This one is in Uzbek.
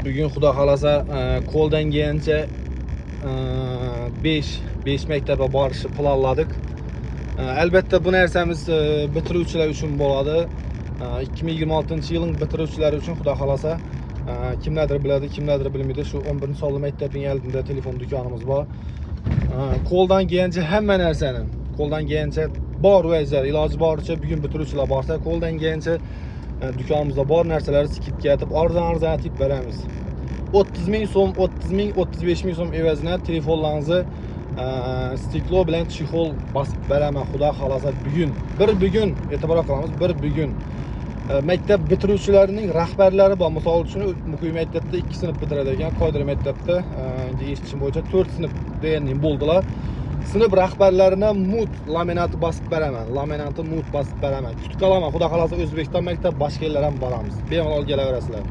Bugün Xudo xolasa qo'ldan kelgancha 5 maktabga borishni planladik. Albatta bu narsamiz bitiruvchilar uchun bo'ladi. 2026-yilning bitiruvchilari uchun Xudo xolasa kimlardir biladi, kimlardir bilmaydi. Shu 11-sonli maktabning oldida telefon do'konimiz bor. Qo'ldan kelgancha hamma narsani, qo'ldan kelgancha bor vaziyat, iloji boricha bugun bitiruvchilar borsa, qo'ldan kelgancha do'konimizda bor narsalarni skidga aytib, arzon aytib beramiz. 30 ming so'm, 30 ming, 35 ming so'm evaziga telefonlaringizni stiklo bilan chexol bosib beraman. Xudo xolasa bugun e'tibor qilamiz, bugun maktab bitiruvchilarining rahbarlari bor. Misol uchun Muqim maktabda 2 sinf bitiradi ekan, Qodir maktabda eshitishim bo'yicha 4 sinf deganing bo'ldilar. Sinf rahbarlariga mut laminati bosib beraman. Laminati mut bosib beraman. Kutib qolaman. Xudo xolasa O'zbekiston maktab boshqa yerlar ham boramiz. Bemalol kelaverasizlar.